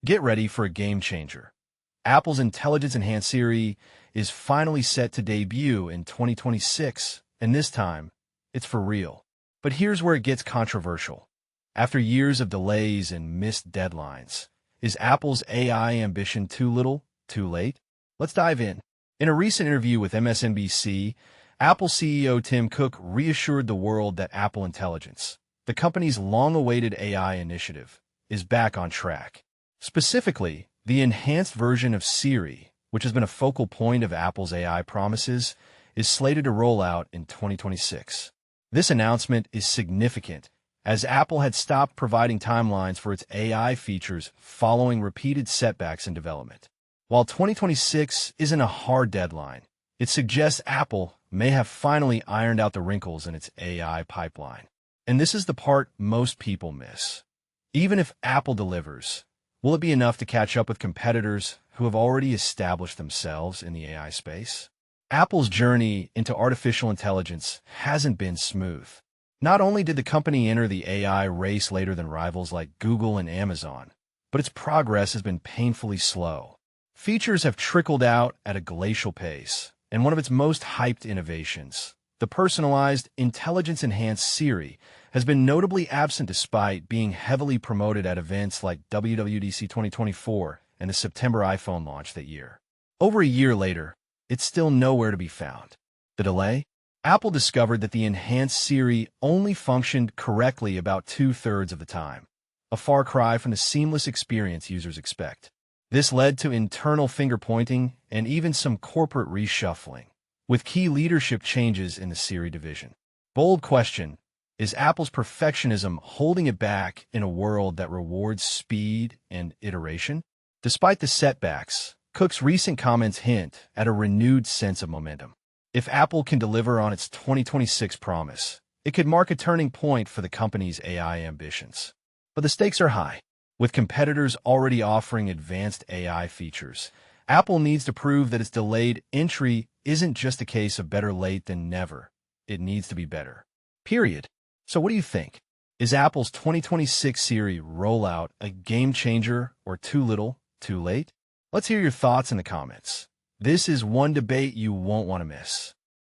Get ready for a game changer. Apple's intelligence-enhanced Siri is finally set to debut in 2026, and this time, it's for real. But here's where it gets controversial. After years of delays and missed deadlines, is Apple's AI ambition too little, too late? Let's dive in. In a recent interview with MSNBC, Apple CEO Tim Cook reassured the world that Apple Intelligence, the company's long-awaited AI initiative, is back on track. Specifically, the enhanced version of Siri, which has been a focal point of Apple's AI promises, is slated to roll out in 2026. This announcement is significant, as Apple had stopped providing timelines for its AI features following repeated setbacks in development. While 2026 isn't a hard deadline, it suggests Apple may have finally ironed out the wrinkles in its AI pipeline. And this is the part most people miss. Even if Apple delivers, will it be enough to catch up with competitors who have already established themselves in the AI space? Apple's journey into artificial intelligence hasn't been smooth. Not only did the company enter the AI race later than rivals like Google and Amazon, but its progress has been painfully slow. Features have trickled out at a glacial pace, and one of its most hyped innovations, the personalized, intelligence-enhanced Siri, has been notably absent despite being heavily promoted at events like WWDC 2024 and the September iPhone launch that year. Over a year later, it's still nowhere to be found. The delay? Apple discovered that the enhanced Siri only functioned correctly about 2/3 of the time, a far cry from the seamless experience users expect. This led to internal finger-pointing and even some corporate reshuffling, with key leadership changes in the Siri division. Bold question: is Apple's perfectionism holding it back in a world that rewards speed and iteration? Despite the setbacks, Cook's recent comments hint at a renewed sense of momentum. If Apple can deliver on its 2026 promise, it could mark a turning point for the company's AI ambitions. But the stakes are high. With competitors already offering advanced AI features, Apple needs to prove that its delayed entry isn't just a case of better late than never. It needs to be better. Period. So what do you think? Is Apple's 2026 Siri rollout a game changer or too little, too late? Let's hear your thoughts in the comments. This is one debate you won't want to miss.